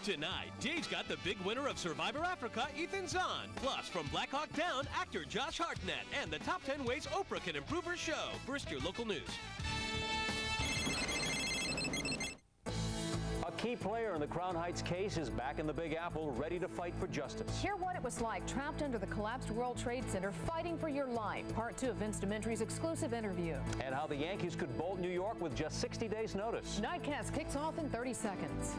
Tonight, Dave's got the big winner of Survivor Africa, Ethan Zahn. Plus, from Black Hawk Down, actor Josh Hartnett, and the top 10 ways Oprah can improve her show. First, your local news. A key player in the Crown Heights case is back in the Big Apple, ready to fight for justice. Hear what it was like trapped under the collapsed World Trade Center, fighting for your life. Part 2 of Vince Dementry's exclusive interview. And how the Yankees could bolt New York with just 60 days' notice. Nightcast kicks off in 30 seconds.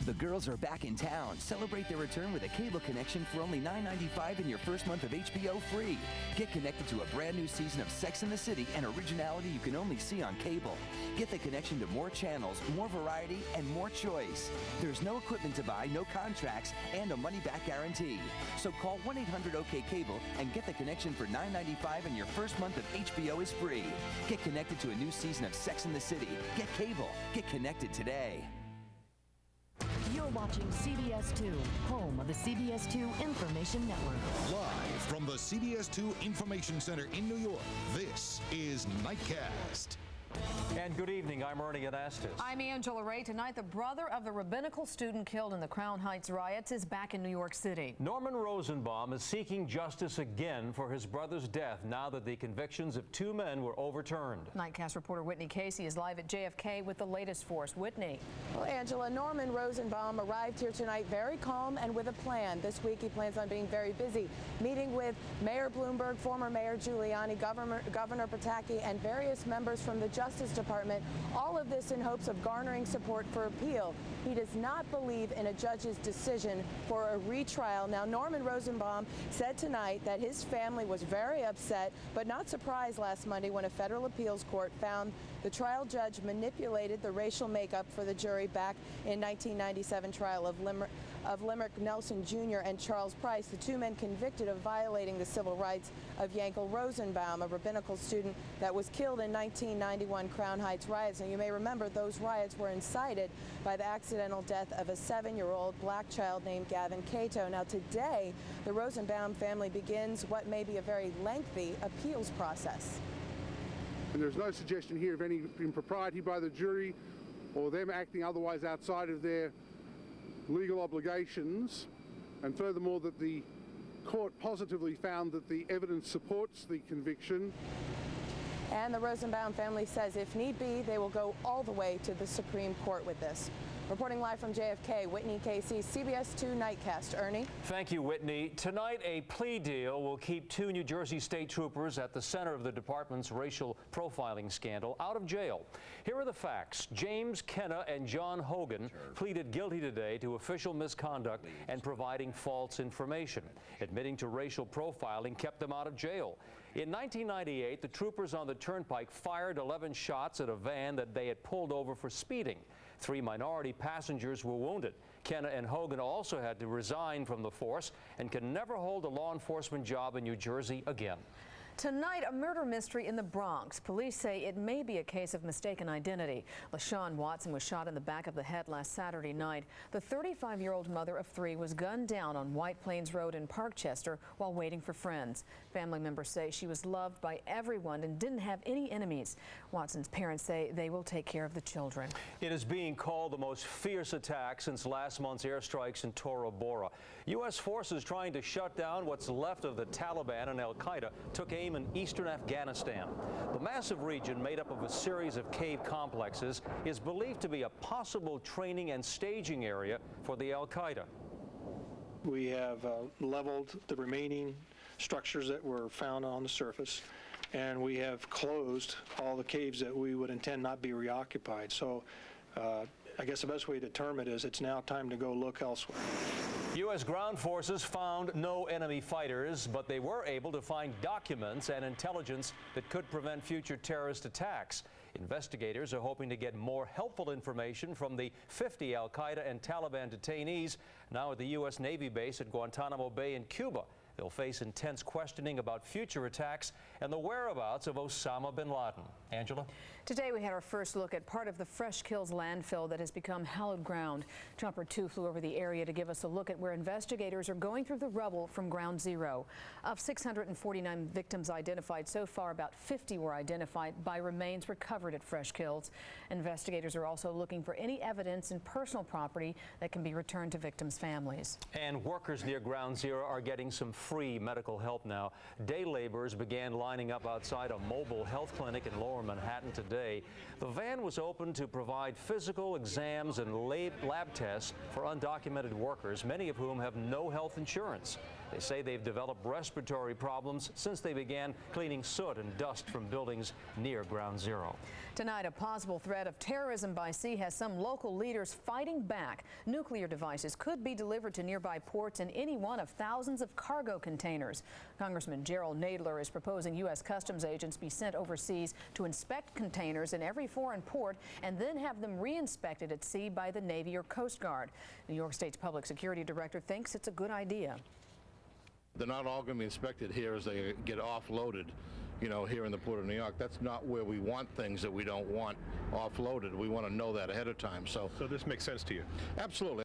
The girls are back in town. Celebrate their return with a cable connection for only $9.95 in your first month of HBO free. Get connected to a brand new season of Sex and the City and originality you can only see on cable. Get the connection to more channels, more variety, and more choice. There's no equipment to buy, no contracts, and a money-back guarantee. So call 1-800-OK-CABLE and get the connection for $9.95 and your first month of HBO is free. Get connected to a new season of Sex and the City. Get cable. Get connected today. You're watching CBS 2, home of the CBS 2 Information Network. Live from the CBS 2 Information Center in New York, this is Nightcast. And good evening, I'm Ernie Anastas. I'm Angela Ray. Tonight, the brother of the rabbinical student killed in the Crown Heights riots is back in New York City. Norman Rosenbaum is seeking justice again for his brother's death now that the convictions of 2 men were overturned. Nightcast reporter Whitney Casey is live at JFK with the latest for us. Whitney. Well, Angela, Norman Rosenbaum arrived here tonight very calm and with a plan. This week he plans on being very busy, meeting with Mayor Bloomberg, former Mayor Giuliani, Governor Pataki, and various members from the Justice Department, all of this in hopes of garnering support for appeal. He does not believe in a judge's decision for a retrial. Now, Norman Rosenbaum said tonight that his family was very upset, but not surprised last Monday when a federal appeals court found the trial judge manipulated the racial makeup for the jury back in 1997 trial of Limerick Nelson Jr. and Charles Price, the 2 men convicted of violating the civil rights of Yankel Rosenbaum, a rabbinical student that was killed in 1991 Crown Heights riots. And you may remember those riots were incited by the accidental death of a 7-year-old black child named Gavin Cato. Now today, the Rosenbaum family begins what may be a very lengthy appeals process. And there's no suggestion here of any impropriety by the jury or them acting otherwise outside of their legal obligations, and furthermore that the court positively found that the evidence supports the conviction. And the Rosenbaum family says if need be, they will go all the way to the Supreme Court with this. Reporting live from JFK, Whitney Casey, CBS 2 Nightcast. Ernie? Thank you, Whitney. Tonight, a plea deal will keep 2 New Jersey state troopers at the center of the department's racial profiling scandal out of jail. Here are the facts. James Kenna and John Hogan pleaded guilty today to official misconduct and providing false information. Admitting to racial profiling kept them out of jail. In 1998, the troopers on the turnpike fired 11 shots at a van that they had pulled over for speeding. 3 minority passengers were wounded. Kenna and Hogan also had to resign from the force and can never hold a law enforcement job in New Jersey again. Tonight, a murder mystery in the Bronx. Police say it may be a case of mistaken identity. LaShawn Watson was shot in the back of the head last Saturday night. The 35-year-old mother of 3 was gunned down on White Plains Road in Parkchester while waiting for friends. Family members say she was loved by everyone and didn't have any enemies. Watson's parents say they will take care of the children. It is being called the most fierce attack since last month's airstrikes in Tora Bora. U.S. forces trying to shut down what's left of the Taliban and al-Qaeda took aim in eastern Afghanistan. The massive region, made up of a series of cave complexes, is believed to be a possible training and staging area for the al-Qaeda. We have leveled the remaining structures that were found on the surface, and we have closed all the caves that we would intend not be reoccupied. So I guess the best way to term it is it's now time to go look elsewhere. U.S. ground forces found no enemy fighters, but they were able to find documents and intelligence that could prevent future terrorist attacks. Investigators are hoping to get more helpful information from the 50 al-Qaeda and Taliban detainees now at the U.S. Navy base at Guantanamo Bay in Cuba. They'll face intense questioning about future attacks and the whereabouts of Osama bin Laden. Angela? Today we had our first look at part of the Fresh Kills landfill that has become hallowed ground. Chopper 2 flew over the area to give us a look at where investigators are going through the rubble from ground zero. Of 649 victims identified so far, about 50 were identified by remains recovered at Fresh Kills. Investigators are also looking for any evidence in personal property that can be returned to victims' families. And workers near ground zero are getting some free medical help now. Day laborers began lining up outside a mobile health clinic in Lower Manhattan today. The van was open to provide physical exams and lab tests for undocumented workers, many of whom have no health insurance. They say they've developed respiratory problems since they began cleaning soot and dust from buildings near ground zero. Tonight, a possible threat of terrorism by sea has some local leaders fighting back. Nuclear devices could be delivered to nearby ports in any one of thousands of cargo containers. Congressman Gerald Nadler is proposing U.S. Customs agents be sent overseas to inspect containers in every foreign port and then have them re-inspected at sea by the Navy or Coast Guard. New York State's public security director thinks it's a good idea. They're not all going to be inspected here as they get offloaded, you know, here in the Port of New York. That's not where we want things that we don't want offloaded. We want to know that ahead of time. So this makes sense to you? Absolutely.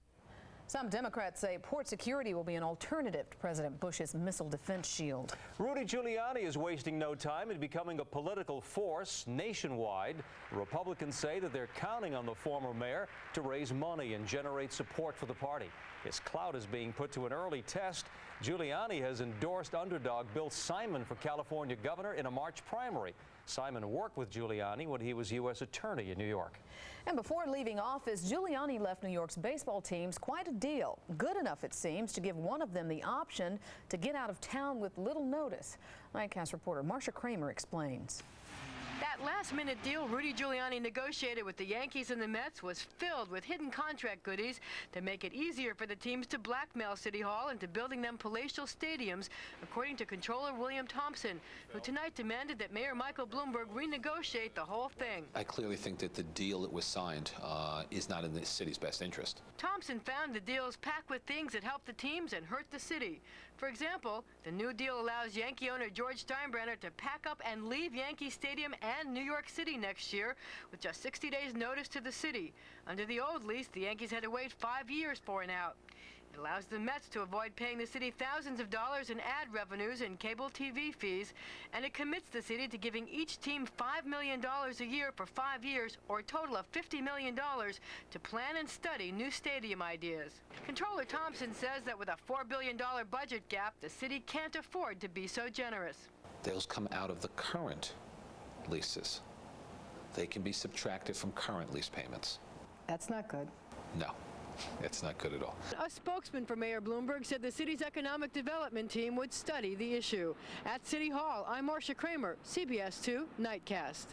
Some Democrats say port security will be an alternative to President Bush's missile defense shield. Rudy Giuliani is wasting no time in becoming a political force nationwide. Republicans say that they're counting on the former mayor to raise money and generate support for the party. His clout is being put to an early test. Giuliani has endorsed underdog Bill Simon for California governor in a March primary. Simon worked with Giuliani when he was U.S. attorney in New York. And before leaving office, Giuliani left New York's baseball teams quite a deal. Good enough, it seems, to give one of them the option to get out of town with little notice. Nightcast reporter Marcia Kramer explains. That last-minute deal Rudy Giuliani negotiated with the Yankees and the Mets was filled with hidden contract goodies to make it easier for the teams to blackmail City Hall into building them palatial stadiums, according to Comptroller William Thompson, who tonight demanded that Mayor Michael Bloomberg renegotiate the whole thing. I clearly think that the deal that was signed is not in the city's best interest. Thompson found the deal is packed with things that help the teams and hurt the city. For example, the new deal allows Yankee owner George Steinbrenner to pack up and leave Yankee Stadium and New York City next year with just 60 days notice to the city. Under the old lease, the Yankees had to wait 5 years for an out. It allows the Mets to avoid paying the city thousands of dollars in ad revenues and cable TV fees, and it commits the city to giving each team $5 million a year for 5 years, or a total of $50 million, to plan and study new stadium ideas. Comptroller Thompson says that with a $4 billion budget gap, the city can't afford to be so generous. Those come out of the current leases. They can be subtracted from current lease payments. That's not good. No. It's not good at all. A spokesman for Mayor Bloomberg said the city's economic development team would study the issue. At City Hall, I'm Marcia Kramer, CBS 2 Nightcast.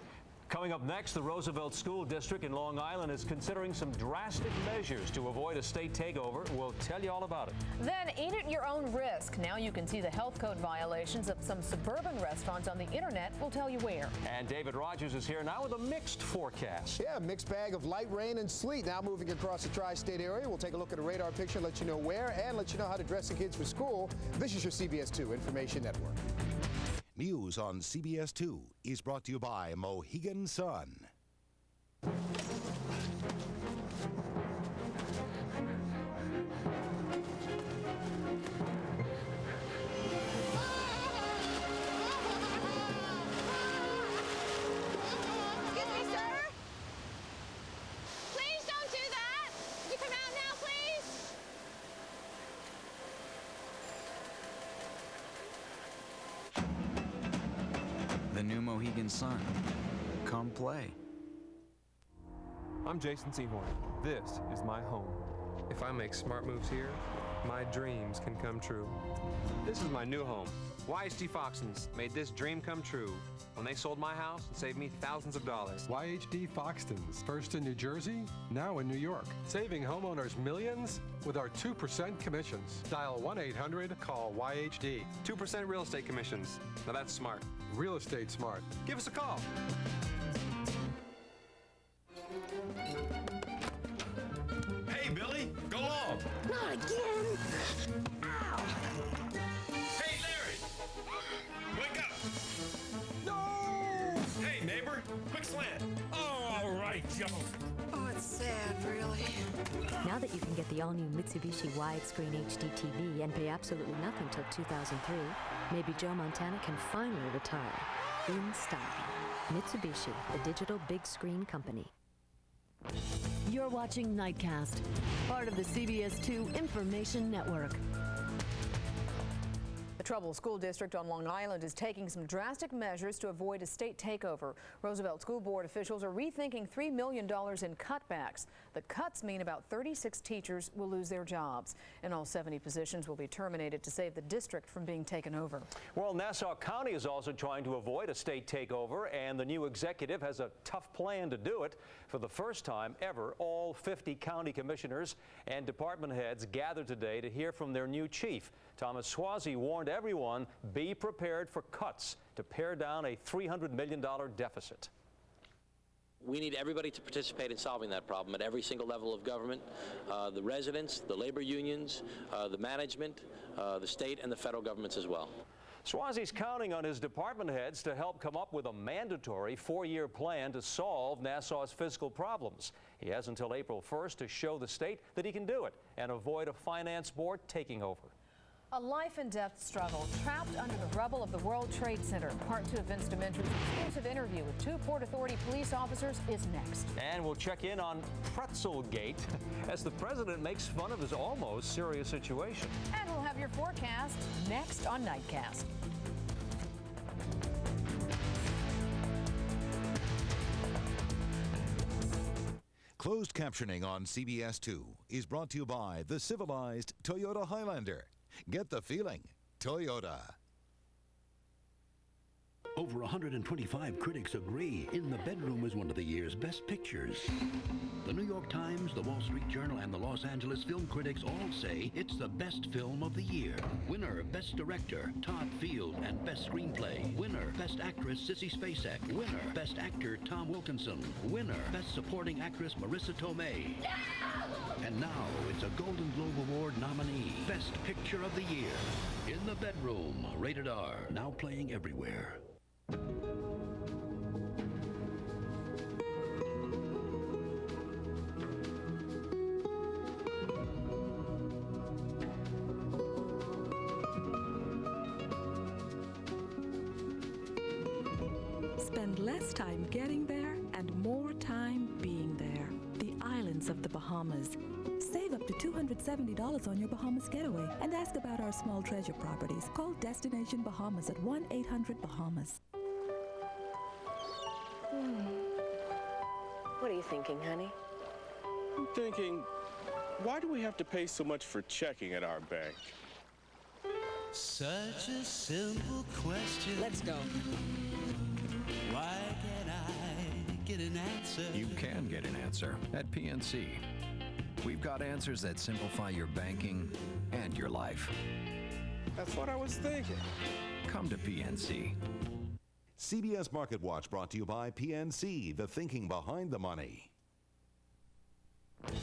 Coming up next, the Roosevelt School District in Long Island is considering some drastic measures to avoid a state takeover. We'll tell you all about it. Then eat at your own risk. Now you can see the health code violations of some suburban restaurants on the internet. We'll tell you where. And David Rogers is here now with a mixed forecast. Yeah, a mixed bag of light rain and sleet now moving across the tri-state area. We'll take a look at a radar picture, let you know where, and let you know how to dress the kids for school. This is your CBS 2 Information Network. News on CBS 2 is brought to you by Mohegan Sun. The new Mohegan Sun. Come play. I'm Jason Sehorn. This is my home. If I make smart moves here, my dreams can come true. This is my new home. YHD Foxtons made this dream come true when they sold my house and saved me thousands of dollars. YHD Foxtons, first in New Jersey, now in New York. Saving homeowners millions with our 2% commissions. Dial 1-800-CALL-YHD. 2% real estate commissions. Now that's smart. Real estate smart. Give us a call. Hey, Billy, go long. Not again. Ow. Hey, Quick slant. Oh, all right, Joe. Oh, it's sad, really. Now that you can get the all-new Mitsubishi widescreen HD TV and pay absolutely nothing till 2003, maybe Joe Montana can finally retire in style. Mitsubishi, the digital big screen company. You're watching Nightcast, part of the CBS-2 Information Network. The Trouble School District on Long Island is taking some drastic measures to avoid a state takeover. Roosevelt School Board officials are rethinking $3 million in cutbacks. The cuts mean about 36 teachers will lose their jobs, and all 70 positions will be terminated to save the district from being taken over. Well, Nassau County is also trying to avoid a state takeover, and the new executive has a tough plan to do it. For the first time ever, all 50 county commissioners and department heads gathered today to hear from their new chief. Thomas Suozzi warned everyone, be prepared for cuts to pare down a $300 million deficit. We need everybody to participate in solving that problem at every single level of government, the residents, the labor unions, the management, the state and the federal governments as well. Suozzi's counting on his department heads to help come up with a mandatory 4-year plan to solve Nassau's fiscal problems. He has until April 1st to show the state that he can do it and avoid a finance board taking over. A life and death struggle trapped under the rubble of the World Trade Center. Part 2 of Vince Dementor's exclusive interview with 2 Port Authority police officers is next. And we'll check in on Pretzelgate as the president makes fun of his almost serious situation. And we'll have your forecast next on Nightcast. Closed captioning on CBS-2 is brought to you by the civilized Toyota Highlander. Get the feeling. Toyota. Over 125 critics agree In the Bedroom is one of the year's best pictures. The New York Times, the Wall Street Journal, and the Los Angeles film critics all say it's the best film of the year. Winner, Best Director, Todd Field, and Best Screenplay. Winner, Best Actress, Sissy Spacek. Winner, Best Actor, Tom Wilkinson. Winner, Best Supporting Actress, Marissa Tomei. And now it's a Golden Globe Award nominee, Best Picture of the Year. In the Bedroom, rated R, now playing everywhere. Spend less time getting there and more time being there. The islands of the Bahamas. Save up to $270 on your Bahamas getaway and ask about our small treasure properties. Call Destination Bahamas at 1-800-BAHAMAS. What are you thinking, honey? I'm thinking, why do we have to pay so much for checking at our bank? Such a simple question. Let's go. Why can't I get an answer? You can get an answer at PNC. We've got answers that simplify your banking and your life. That's what I was thinking. Come to PNC. CBS Market Watch brought to you by PNC, the thinking behind the money.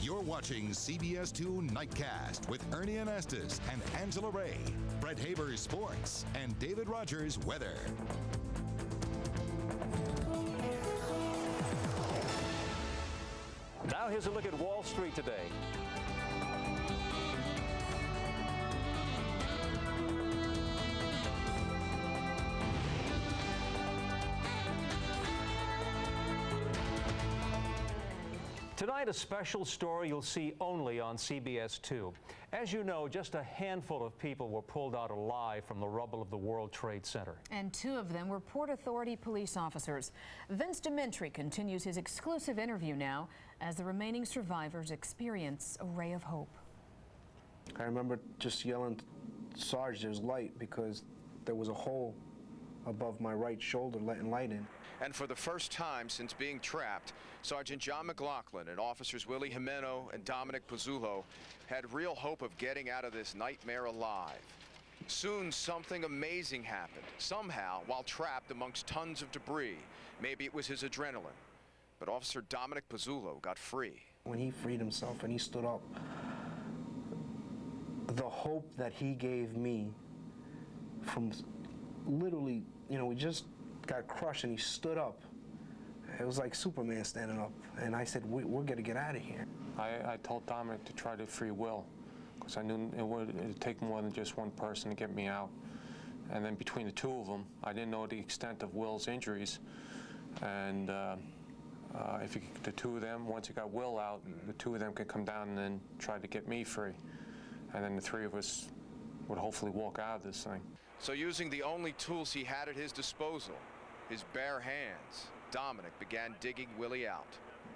You're watching CBS-2 Nightcast with Ernie Anastas and Angela Ray, Brett Haber's Sports, and David Rogers' Weather. Now here's a look at Wall Street today. Tonight, a special story you'll see only on CBS-2. As you know, just a handful of people were pulled out alive from the rubble of the World Trade Center. And 2 of them were Port Authority police officers. Vince Dementor continues his exclusive interview now as the remaining survivors experience a ray of hope. I remember just yelling, "Sarge, there's light," because there was a hole above my right shoulder letting light in. And for the first time since being trapped, Sergeant John McLaughlin and Officers Willie Jimeno and Dominic Pizzulo had real hope of getting out of this nightmare alive. Soon something amazing happened, somehow while trapped amongst tons of debris. Maybe it was his adrenaline, but Officer Dominic Pizzulo got free. When he freed himself and he stood up, the hope that he gave me from literally, we just got crushed and he stood up It was like Superman standing up, and I said, we're going to get out of here. I told Dominic to try to free Will, because I knew it would take more than just one person to get me out. And then between the two of them, I didn't know the extent of Will's injuries. And if the two of them, once you got Will out, the two of them could come down and then try to get me free. And then the three of us would hopefully walk out of this thing. So using the only tools he had at his disposal, his bare hands, Dominic began digging Willie out.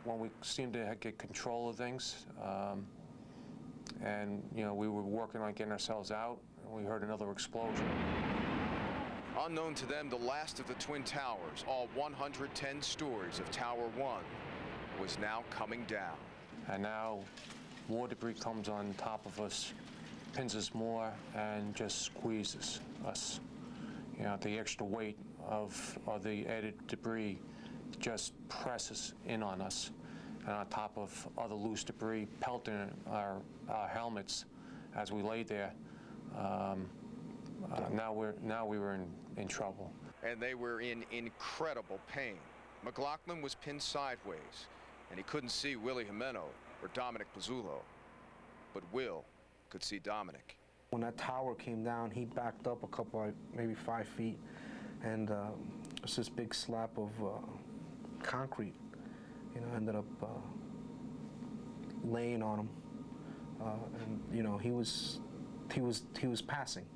When we seemed to get control of things, and we were working on getting ourselves out, and we heard another explosion. Unknown to them, the last of the Twin Towers, all 110 stories of Tower 1, was now coming down. And now more debris comes on top of us, pins us more, and just squeezes us. The extra weight of the added debris just presses in on us, and on top of other loose debris pelting our helmets as we lay there. Now we were in trouble. And they were in incredible pain. McLaughlin was pinned sideways, and he couldn't see Willie Jimeno or Dominic Pizzullo, but Will could see Dominic. When that tower came down, he backed up a couple, maybe 5 feet, and it's this big slab of concrete. Ended up laying on him, and he was passing.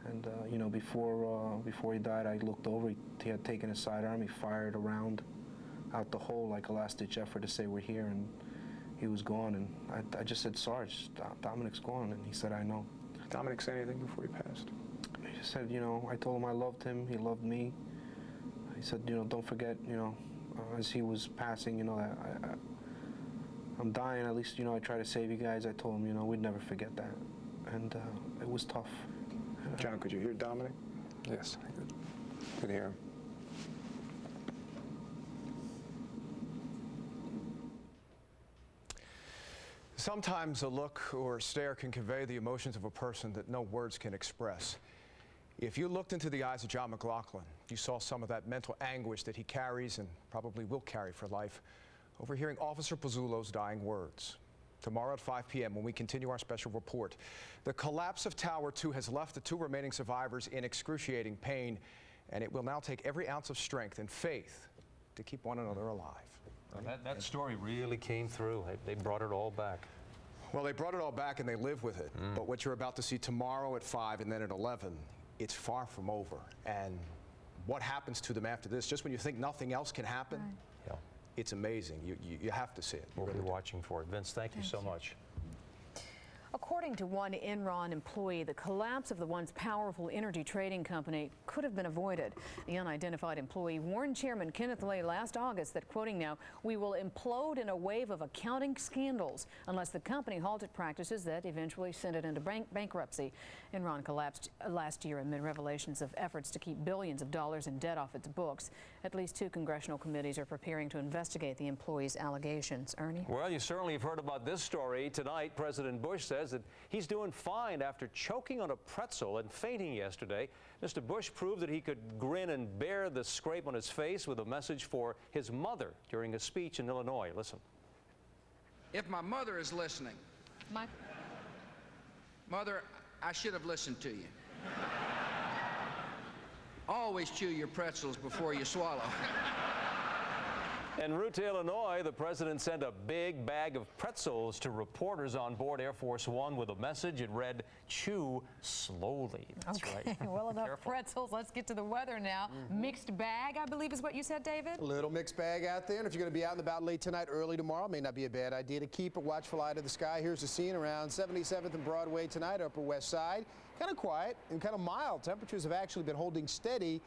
And before he died, I looked over. He had taken his sidearm. He fired around out the hole like a last-ditch effort to say we're here, and he was gone. And I just said, Sarge, Dominic's gone, and he said, I know. Dominic say anything before he passed? He just said, I told him I loved him. He loved me. He said, don't forget, as he was passing, I'm dying. At least, I try to save you guys. I told him, we'd never forget that. And it was tough. John, could you hear Dominic? Yes, I could hear him. Sometimes a look or a stare can convey the emotions of a person that no words can express. If you looked into the eyes of John McLaughlin, you saw some of that mental anguish that he carries and probably will carry for life, overhearing Officer Pizzullo's dying words. Tomorrow at 5 p.m. when we continue our special report. The collapse of Tower 2 has left the two remaining survivors in excruciating pain, and it will now take every ounce of strength and faith to keep one another alive. That story really came through. They brought it all back. Well, they brought it all back and they live with it. But what you're about to see tomorrow at 5 and then at 11, it's far from over. And what happens to them after this, just when you think nothing else can happen, Yeah. It's amazing. You have to see it. We'll be watching for it. Vince, thank you so much. According to one Enron employee, the collapse of the once powerful energy trading company could have been avoided. The unidentified employee warned Chairman Kenneth Lay last August that, quoting now, "We will implode in a wave of accounting scandals unless the company halted practices that eventually sent it into bankruptcy." Enron collapsed last year amid revelations of efforts to keep billions of dollars in debt off its books. At least 2 congressional committees are preparing to investigate the employee's allegations. Ernie? Well, you certainly have heard about this story. Tonight, President Bush says that he's doing fine after choking on a pretzel and fainting yesterday. Mr. Bush proved that he could grin and bear the scrape on his face with a message for his mother during a speech in Illinois. Listen. If my mother is listening, Mother, I should have listened to you. Always chew your pretzels before you swallow. En route to Illinois, the president sent a big bag of pretzels to reporters on board Air Force One with a message. It read, "Chew slowly." That's okay. right. Well, enough pretzels. Let's get to the weather now. Mixed bag, I believe is what you said, David? A little mixed bag out there. And if you're going to be out and about late tonight, early tomorrow, may not be a bad idea to keep a watchful eye to the sky. Here's the scene around 77th and Broadway tonight, Upper West Side. Kind of quiet and kind of mild. Temperatures have actually been holding steady.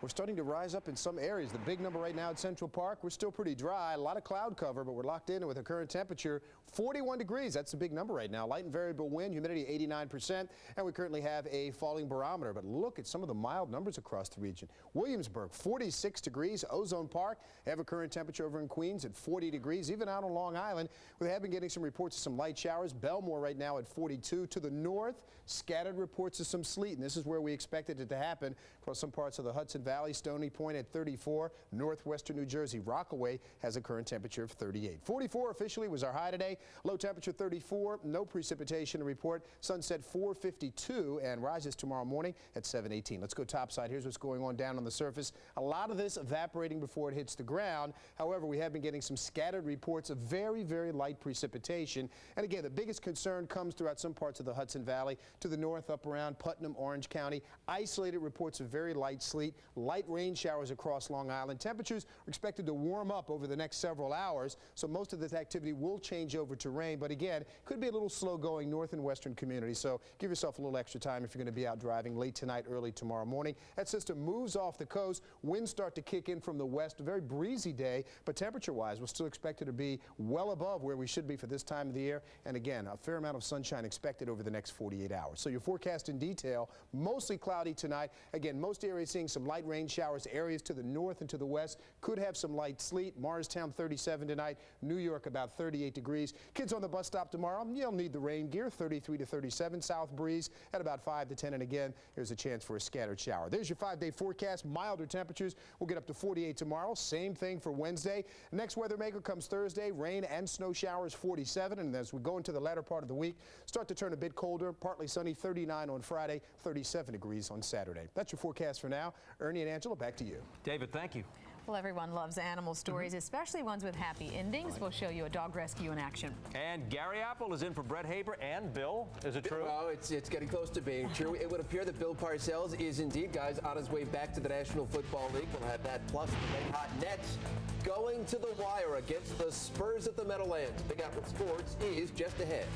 We're starting to rise up in some areas. The big number right now at Central Park, we're still pretty dry. A lot of cloud cover, but we're locked in with a current temperature 41 degrees. That's the big number right now. Light and variable wind, humidity 89%, and we currently have a falling barometer. But look at some of the mild numbers across the region. Williamsburg, 46 degrees. Ozone Park, they have a current temperature over in Queens at 40 degrees. Even out on Long Island, we have been getting some reports of some light showers. Belmore right now at 42. To the north, scattered reports of some sleet, and this is where we expected it to happen across some parts of the Hudson Valley. Valley, Stony Point at 34. Northwestern New Jersey, Rockaway has a current temperature of 38. 44 officially was our high today. Low temperature 34. No precipitation to report. Sunset 4:52 and rises tomorrow morning at 7:18. Let's go topside. Here's what's going on down on the surface. A lot of this evaporating before it hits the ground. However, we have been getting some scattered reports of very, very light precipitation. And again, the biggest concern comes throughout some parts of the Hudson Valley to the north up around Putnam, Orange County. Isolated reports of very light sleet, light rain showers across Long Island. Temperatures are expected to warm up over the next several hours, so most of this activity will change over to rain. But again, could be a little slow going north and western communities, so give yourself a little extra time if you're going to be out driving late tonight, early tomorrow morning. That system moves off the coast. Winds start to kick in from the west. A very breezy day, but temperature-wise, we're still expected to be well above where we should be for this time of the year. And again, a fair amount of sunshine expected over the next 48 hours. So your forecast in detail, mostly cloudy tonight. Again, most areas seeing some light rain showers. Areas to the north and to the west could have some light sleet. Morristown 37 tonight. New York about 38 degrees. Kids on the bus stop tomorrow, you'll need the rain gear. 33 to 37. South breeze at about 5 to 10. And again, there's a chance for a scattered shower. There's your 5-day forecast. Milder temperatures. We'll get up to 48 tomorrow. Same thing for Wednesday. Next weather maker comes Thursday. Rain and snow showers 47. And as we go into the latter part of the week, start to turn a bit colder. Partly sunny, 39 on Friday, 37 degrees on Saturday. That's your forecast for now. Ernie and Angela, back to you. David, thank you. Well, everyone loves animal stories, especially ones with happy endings. We'll show you a dog rescue in action. And Gary Apple is in for Brett Haber and Bill. Is it true? Well, it's getting close to being true. It would appear that Bill Parcells is indeed, guys, on his way back to the National Football League. We'll have that plus the red-hot Nets going to the wire against the Spurs at the Meadowlands. Big Apple Sports is just ahead.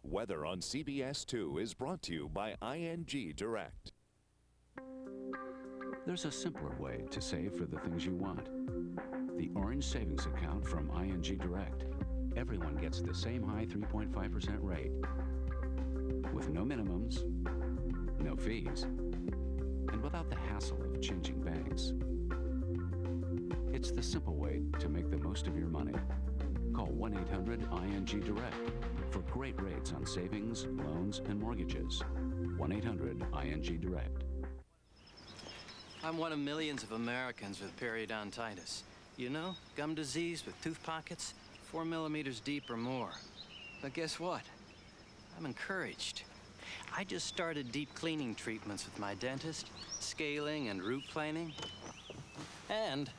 Weather on CBS-2 is brought to you by ING Direct. There's a simpler way to save for the things you want. The Orange Savings Account from ING Direct. Everyone gets the same high 3.5% rate. With no minimums, no fees, and without the hassle of changing banks. It's the simple way to make the most of your money. Call 1-800-ING-DIRECT for great rates on savings, loans, and mortgages. 1-800-ING-DIRECT. I'm one of millions of Americans with periodontitis. You know, gum disease with tooth pockets 4 millimeters deep or more. But guess what? I'm encouraged. I just started deep cleaning treatments with my dentist, scaling and root planing. And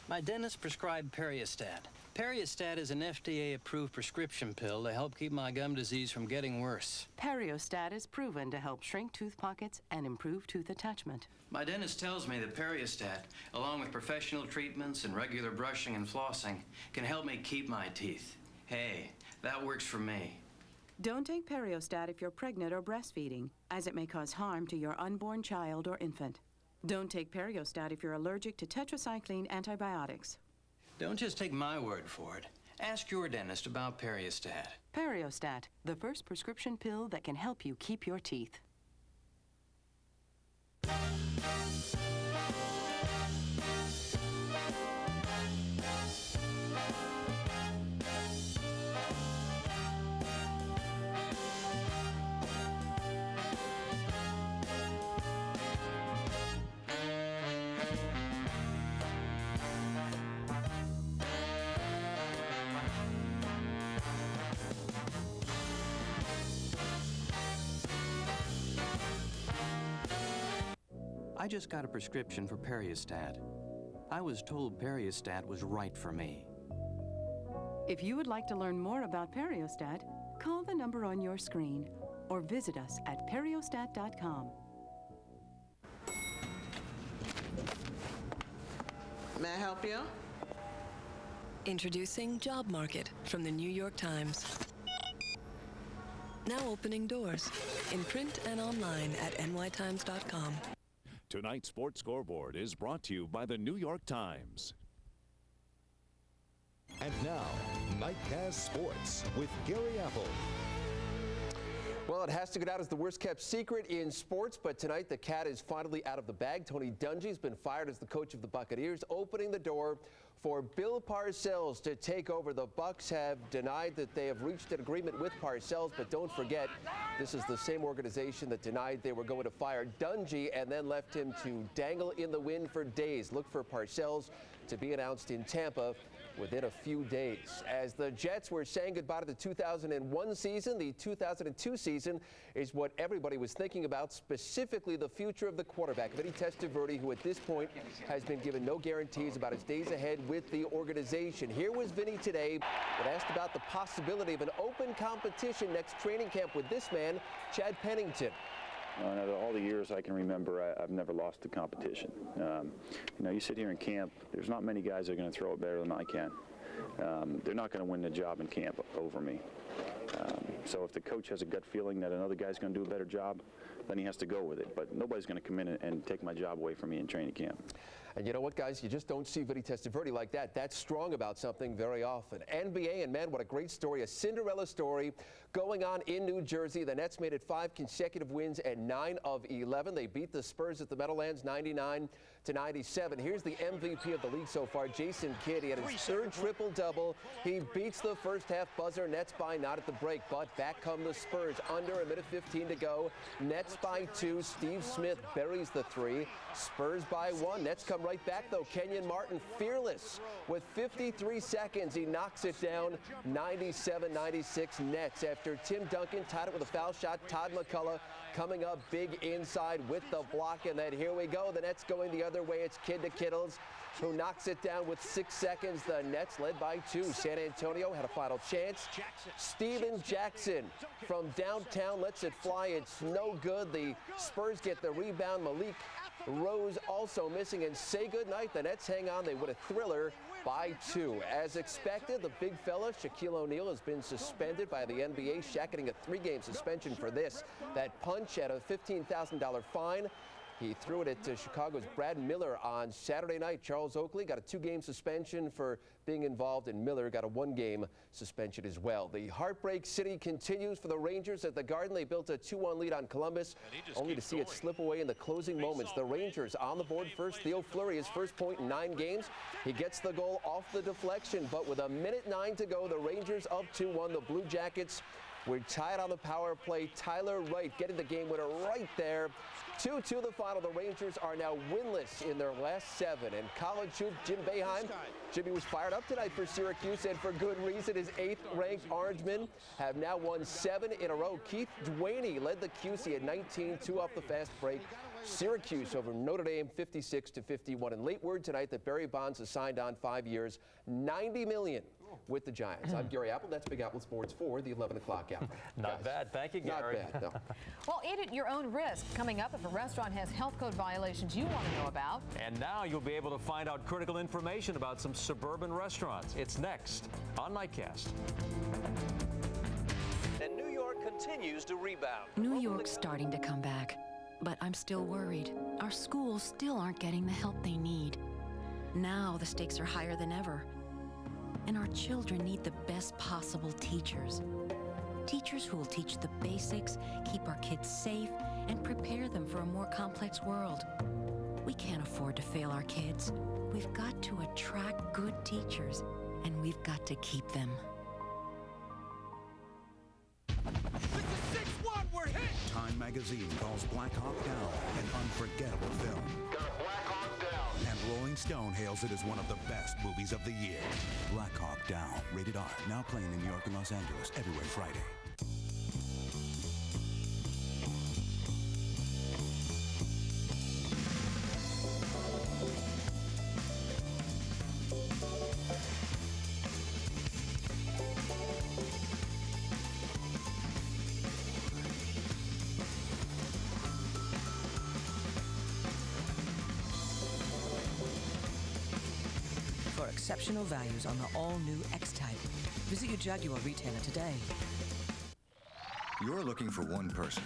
my dentist prescribed Periostat. Periostat is an FDA-approved prescription pill to help keep my gum disease from getting worse. Periostat is proven to help shrink tooth pockets and improve tooth attachment. My dentist tells me that Periostat, along with professional treatments and regular brushing and flossing, can help me keep my teeth. Hey, that works for me. Don't take Periostat if you're pregnant or breastfeeding, as it may cause harm to your unborn child or infant. Don't take Periostat if you're allergic to tetracycline antibiotics. Don't just take my word for it. Ask your dentist about Periostat. Periostat, the first prescription pill that can help you keep your teeth. I just got a prescription for Periostat. I was told Periostat was right for me. If you would like to learn more about Periostat, call the number on your screen or visit us at periostat.com. May I help you? Introducing Job Market from the New York Times. Now opening doors in print and online at nytimes.com. Tonight's Sports Scoreboard is brought to you by the New York Times. And now, Nightcast Sports with Gary Apple. Well, it has to go down as the worst-kept secret in sports, but tonight the cat is finally out of the bag. Tony Dungy's been fired as the coach of the Buccaneers, opening the door for Bill Parcells to take over. The Bucs have denied that they have reached an agreement with Parcells, but don't forget, this is the same organization that denied they were going to fire Dungy and then left him to dangle in the wind for days. Look for Parcells to be announced in Tampa within a few days. As the Jets were saying goodbye to the 2001 season, the 2002 season is what everybody was thinking about, specifically the future of the quarterback, Vinny Testaverde, who at this point has been given no guarantees about his days ahead with the organization. Here was Vinny today, but asked about the possibility of an open competition next training camp with this man, Chad Pennington. All the years I can remember, I've never lost a competition. You sit here in camp, there's not many guys that are going to throw it better than I can. They're not going to win the job in camp over me. So if the coach has a gut feeling that another guy's going to do a better job, then he has to go with it. But nobody's going to come in and take my job away from me in training camp. And you know what, guys? You just don't see Vinny Testaverde like that. That's strong about something very often. NBA, and man, what a great story. A Cinderella story going on in New Jersey. The Nets made it 5 consecutive wins and 9 of 11. They beat the Spurs at the Meadowlands 99-97. Here's the MVP of the league so far, Jason Kidd. He had his third triple-double. He beats the first half buzzer. Nets by 9 at the break, but back come the Spurs. Under a minute 15 to go. Nets by 2. Steve Smith buries the 3. Spurs by 1. Nets come right back, though. Kenyon Martin fearless with 53 seconds. He knocks it down 97-96 Nets after Tim Duncan tied it with a foul shot. Todd McCullough coming up big inside with the block, and then here we go. The Nets going the other way. It's Kidd to Kittles, who knocks it down with 6 seconds. The Nets led by 2. San Antonio had a final chance. Steven Jackson from downtown lets it fly. It's no good. The Spurs get the rebound. Malik Rose also missing, and say goodnight. The Nets hang on. They win a thriller by 2. As expected, the big fella, Shaquille O'Neal, has been suspended by the NBA. Shaq getting a 3-game suspension for this. That punch at a $15,000 fine. He threw it at Chicago's Brad Miller on Saturday night. Charles Oakley got a 2-game suspension for being involved, and Miller got a 1-game suspension as well. The heartbreak city continues for the Rangers at the Garden. They built a 2-1 lead on Columbus, only to see it slip away in the closing moments. The Rangers on the board first. Theo Fleury, his first point in 9 games. He gets the goal off the deflection, but with a minute 9 to go, the Rangers up 2-1. The Blue Jackets were tied on the power play. Tyler Wright getting the game winner right there. 2-2 the final. The Rangers are now winless in their last 7. And college hoop, Jim Boeheim. Jimmy was fired up tonight for Syracuse, and for good reason. His 8th-ranked Orangemen have now won 7 in a row. Keith Dwaney led the QC at 19, 2 off the fast break. Syracuse over Notre Dame 56-51. And late word tonight that Barry Bonds has signed on 5 years, $90 million with the Giants. I'm Gary Apple. That's Big Apple Sports for the 11 o'clock hour. Not bad. Thank you, Gary. Not bad, no. Well, eat at your own risk. Coming up, if a restaurant has health code violations you want to know about. And now you'll be able to find out critical information about some suburban restaurants. It's next on Nightcast. And New York continues to rebound. New York's starting to come back, but I'm still worried. Our schools still aren't getting the help they need. Now the stakes are higher than ever. And our children need the best possible teachers. Teachers who will teach the basics, keep our kids safe, and prepare them for a more complex world. We can't afford to fail our kids. We've got to attract good teachers, and we've got to keep them. Time magazine calls Black Hawk Down an unforgettable film. Got a Black Hawk Down. And Rolling Stone hails it as one of the best movies of the year. Black Hawk Down, rated R, now playing in New York and Los Angeles everywhere Friday. Exceptional values on the all-new X-Type. Visit your Jaguar retailer today. You're looking for one person.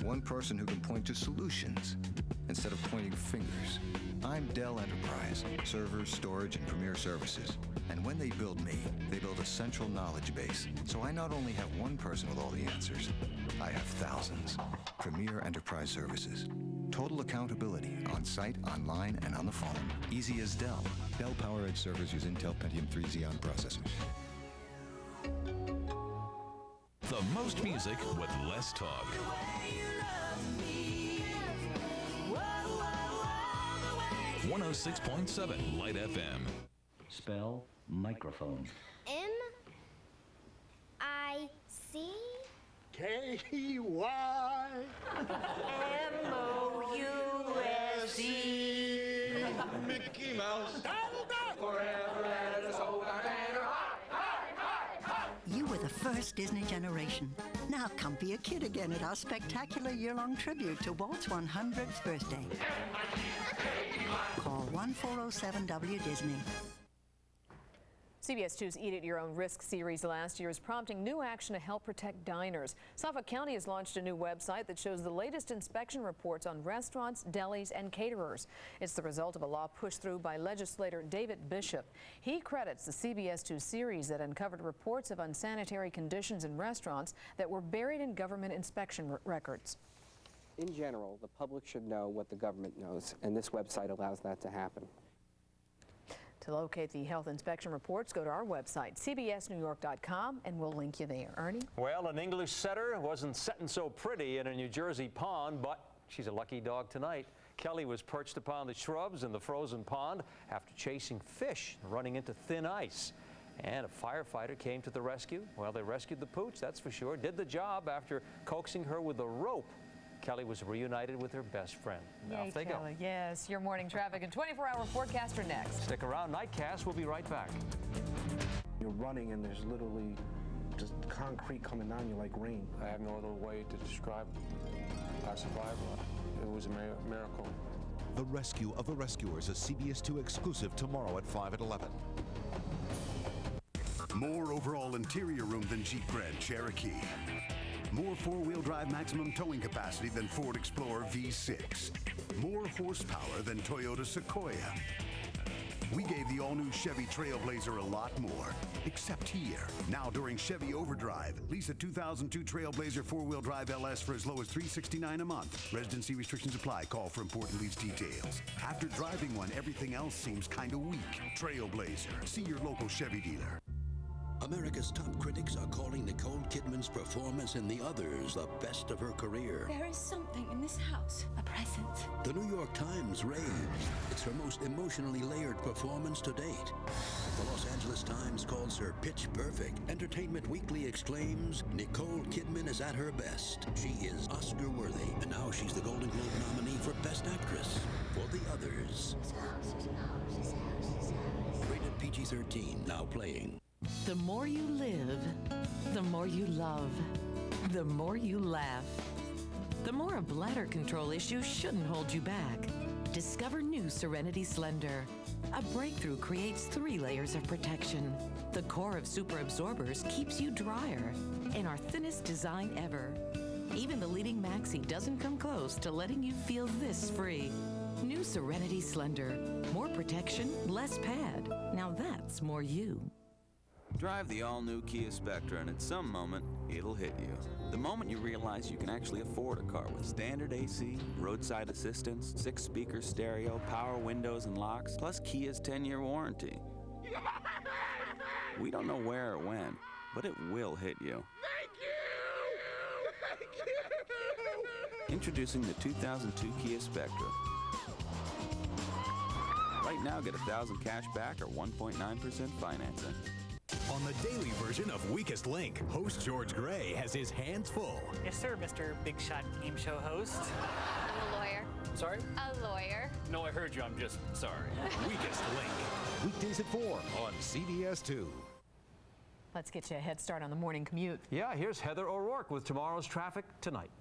One person who can point to solutions instead of pointing fingers. I'm Dell Enterprise, servers, storage, and premier services. And when they build me, they build a central knowledge base. So I not only have one person with all the answers, I have thousands. Premier Enterprise Services. Total accountability on site, online, and on the phone. Easy as Dell. Dell PowerEdge servers use Intel Pentium 3 Xeon processors. The most music with less talk. 106.7 Lite FM. Spell microphone. M-I-C? K-Y. M-O-U-S-E. Mickey Mouse. Forever and a soul You were the first Disney generation. Now come be a kid again at our spectacular year-long tribute to Walt's 100th birthday. Call 1407-W-Disney. CBS 2's Eat at Your Own Risk series last year is prompting new action to help protect diners. Suffolk County has launched a new website that shows the latest inspection reports on restaurants, delis, and caterers. It's the result of a law pushed through by legislator David Bishop. He credits the CBS 2 series that uncovered reports of unsanitary conditions in restaurants that were buried in government inspection records. In general, the public should know what the government knows, and this website allows that to happen. To locate the health inspection reports, go to our website, cbsnewyork.com, and we'll link you there. Ernie? Well, an English setter wasn't setting so pretty in a New Jersey pond, but she's a lucky dog tonight. Kelly was perched upon the shrubs in the frozen pond after chasing fish running into thin ice. And a firefighter came to the rescue. Well, they rescued the pooch, that's for sure. Did the job after coaxing her with a rope. Kelly was reunited with her best friend. Yay, Off they Kelly. go. Yes, your morning traffic and 24-hour forecast are next. Stick around. Nightcast. We'll be right back. You're running and there's literally just concrete coming down you like rain. I have no other way to describe our survival. It was a miracle. The Rescue of the Rescuers, a CBS 2 exclusive tomorrow at 5 at 11. More overall interior room than Jeep Grand Cherokee. More four-wheel drive maximum towing capacity than Ford Explorer V6. More horsepower than Toyota Sequoia. We gave the all-new Chevy Trailblazer a lot more, except here. Now during Chevy Overdrive, lease a 2002 Trailblazer four-wheel drive LS for as low as $369 a month. Residency restrictions apply. Call for important lease details. After driving one, everything else seems kind of weak. Trailblazer. See your local Chevy dealer. America's top critics are calling Nicole Kidman's performance in The Others the best of her career. There is something in this house, a presence. The New York Times raves it's her most emotionally layered performance to date. The Los Angeles Times calls her pitch perfect. Entertainment Weekly exclaims, Nicole Kidman is at her best. She is Oscar worthy, and now she's the Golden Globe nominee for Best Actress for The Others. Rated PG-13, now playing. The more you live, the more you love, the more you laugh. The more a bladder control issue shouldn't hold you back. Discover new Serenity Slender. A breakthrough creates 3 layers of protection. The core of super absorbers keeps you drier in our thinnest design ever. Even the leading maxi doesn't come close to letting you feel this free. New Serenity Slender. More protection, less pad. Now that's more you. Drive the all-new Kia Spectra, and at some moment, it'll hit you. The moment you realize you can actually afford a car with standard AC, roadside assistance, 6-speaker stereo, power windows and locks, plus Kia's 10-year warranty. We don't know where or when, but it will hit you. Thank you! Introducing the 2002 Kia Spectra. Right now, get $1,000 cash back or 1.9% financing. On the daily version of Weakest Link, host George Gray has his hands full. Yes, sir, Mr. Big Shot Game Show host. I'm a lawyer. Sorry? A lawyer. No, I heard you. I'm just sorry. Weakest Link, weekdays at 4 on CBS 2. Let's get you a head start on the morning commute. Yeah, here's Heather O'Rourke with tomorrow's traffic tonight.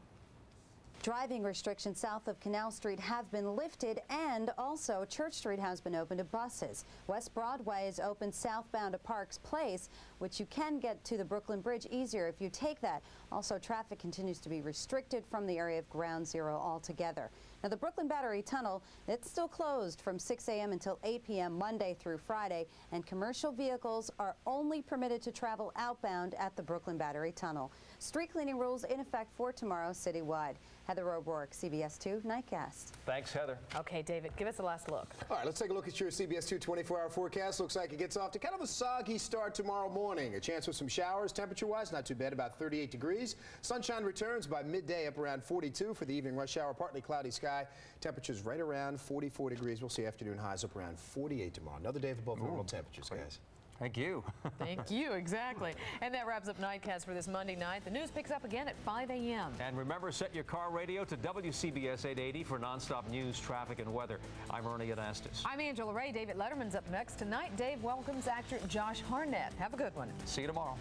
Driving restrictions south of Canal Street have been lifted, and also Church Street has been open to buses. West Broadway is open southbound to Parks Place, which you can get to the Brooklyn Bridge easier if you take that. Also, traffic continues to be restricted from the area of Ground Zero altogether. Now, the Brooklyn Battery Tunnel, it's still closed from 6 a.m. until 8 p.m. Monday through Friday, and commercial vehicles are only permitted to travel outbound at the Brooklyn Battery Tunnel. Street cleaning rules in effect for tomorrow citywide. Heather O'Rourke, CBS 2 Nightcast. Thanks, Heather. Okay, David, give us a last look. All right, let's take a look at your CBS 2 24-hour forecast. Looks like it gets off to kind of a soggy start tomorrow morning. A chance for some showers. Temperature-wise, not too bad, about 38 degrees. Sunshine returns by midday, up around 42 for the evening rush hour. Partly cloudy sky. Temperatures right around 44 degrees. We'll see afternoon highs up around 48 tomorrow. Another day of above normal temperatures, guys. Thank you. Thank you, exactly. And that wraps up Nightcast for this Monday night. The news picks up again at 5 a.m. And remember, set your car radio to WCBS 880 for nonstop news, traffic, and weather. I'm Ernie Anastas. I'm Angela Ray. David Letterman's up next. Tonight, Dave welcomes actor Josh Hartnett. Have a good one. See you tomorrow.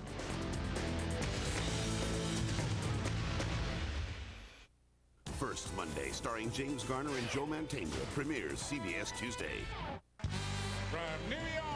First Monday, starring James Garner and Joe Mantegna, premieres CBS Tuesday. From New York